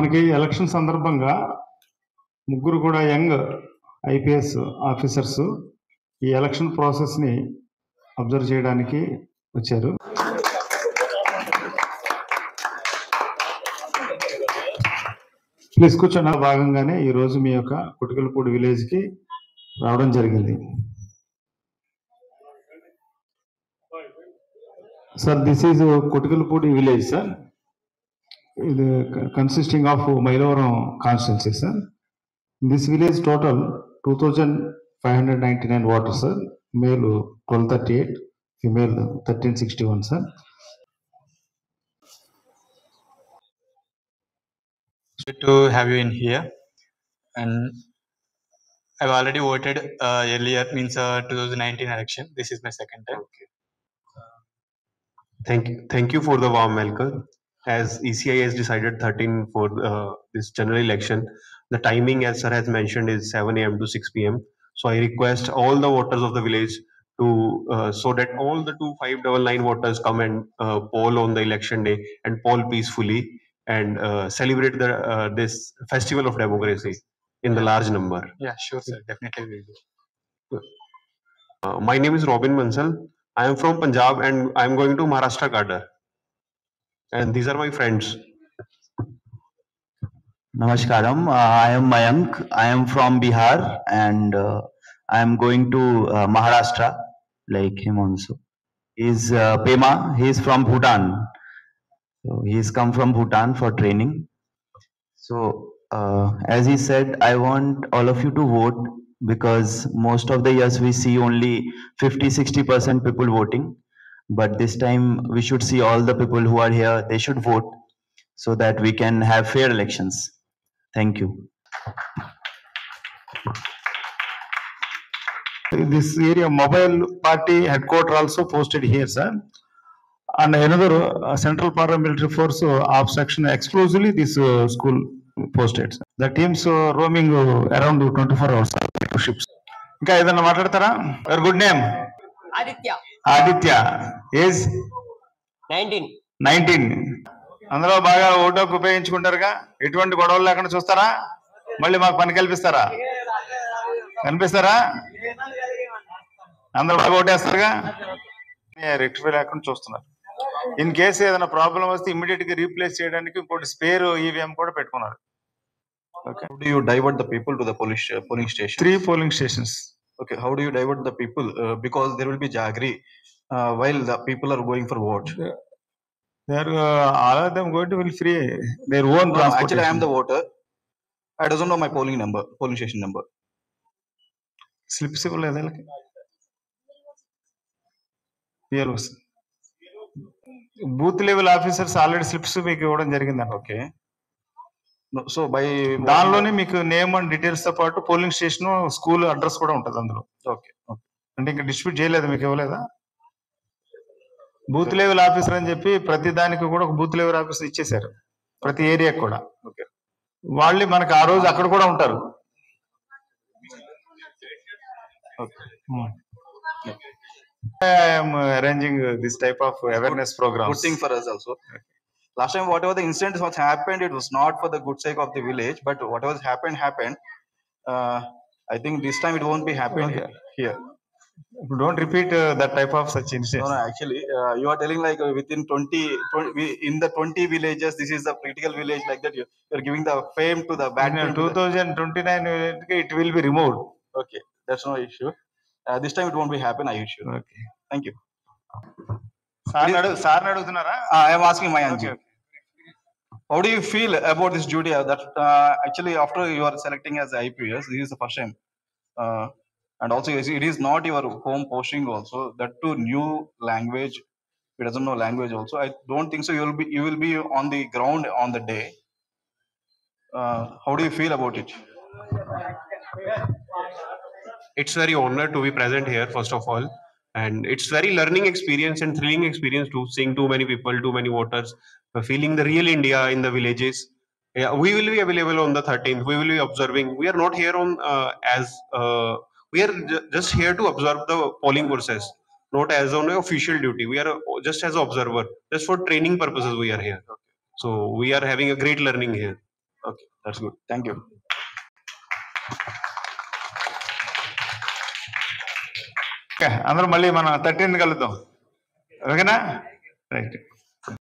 మనకి ఎలక్షన్ సందర్భంగా ముగ్గురు కూడా యంగ్ ఐపీఎస్ ఆఫీసర్స్ ఈ ఎలక్షన్ ప్రాసెస్ని అబ్జర్వ్ చేయడానికి వచ్చారు. ప్లీజ్ కూర్చొని. భాగంగానే ఈరోజు మీ యొక్క కుటికలపూడి విలేజ్కి రావడం జరిగింది. Sir, this is Kutikalapudi village sir. ఇది consisting of Mylavaram constituency sir. This village total 2599 water sir. Male 1238, female 1361 sir. Good to have you in here, and I've already voted earlier, means 2019 election. This is my second time. Okay. Thank you for the warm welcome. As ECI has decided 13 for this general election, the timing, as sir has mentioned, is 7 a.m. to 6 p.m. So I request all the voters of the village to so that all the 2599 voters come and poll on the election day and poll peacefully and celebrate this festival of democracy in the large number. Yeah, sure, sir. Definitely will do. My name is Robin Mansal. I am from Punjab and I am going to Maharashtra Cadre. And these are my friends. Namaskaram. I am Mayank. I am from Bihar and I am going to Maharashtra, like him also. He's Pema. He is from Bhutan. So he's come from Bhutan for training. So as he said, I want all of you to vote, because most of the years we see only 50-60% people voting. But this time we should see all the people who are here, they should vote so that we can have fair elections. Thank you. This area mobile party headquarters also posted here, sir. And another central paramilitary force of section exclusively this school posted. The teams roaming around 24 hours ships. ఇంకా ఏదన్నా మాట్లాడతారా? Your good name? Aditya. Age 19. అందులో బాగా ఓటుకు ఉపయోగించుకుంటారుగా? ఎటువంటి గొడవలు లేకుండా చూస్తారా? మళ్ళీ మాకు పని కల్పిస్తారా? అందరూ బాగా ఓటేస్తారుగా? రెక్టిఫై లేకుండా చూస్తున్నారు. ఇన్ కేసు ఏదైనా ప్రాబ్లం వస్తే ఇమ్మీడియట్ గా రీప్లేస్ చేయడానికి ఇంకోటి స్పేర్ ఈవీఎం కూడా పెట్టుకున్నారు. Okay. How do you divert the people to the polling station? 3 polling stations. Okay. How do you divert the people? Because there will be jaggery while the people are going for vote. They are all of them going to will free their own transportation. Actually, I am the voter. I doesn't know my polling station number. Slips ఇవ్వలేదు వాళ్ళకి. BLOs booth level officers already slips మీకు ఇవ్వడం జరిగిందండి. Okay. So by దానిలోనే మీకు name and details తో పాటు polling station, school address కూడా ఉంటుంది అందులో. ఓకే. అంటే ఇంకా డిస్ట్రిబ్యూట్ చేయలేదు, మీకు ఇవ్వలేదా? బూత్ లెవెల్ ఆఫీసర్ అని చెప్పి ప్రతి దానికి కూడా ఒక బూత్ లెవెల్ ఆఫీసర్ ఇచ్చేసారు, ప్రతి ఏరియాకి కూడా. ఓకే. వాళ్ళు మనకు ఆ రోజు అక్కడ కూడా ఉంటారు. I am arranging this type of awareness programs. Good thing for us also. Last time, whatever the incident what happened, it was not for the good sake of the village, but whatever happened. I think this time it won't be happening here. Don't repeat that type of such incidents. No, actually, you are telling like within 20 in the 20 villages, this is the critical village, like that. You are giving the fame to the bad. In 2029, it will be removed. Okay, that's no issue. This time it won't be happen, I assure. Okay. Thank you. Sir, అడుగుతున్నారా? I am asking my auntie. Okay. How do you feel about this duty? That actually, after you are selecting as IPS, this is the first time, and also it is not your home posting. Also, that too new language. It doesn't know language. Also, I don't think so. You will be on the ground on the day. How do you feel about it? It's very honored to be present here, first of all, and it's very learning experience and thrilling experience to seeing too many people, too many voters, feeling the real India in the villages. Yeah, we will be available on the 13th. We will be observing. We are not here on we are just here to observe the polling process, not as on an official duty. We are just as an observer, just for training purposes. We are here, so we are having a great learning here. Okay, that's good. Thank you. అందరూ మళ్ళీ మనం 13 కలుద్దాం. ఓకేనా? Right.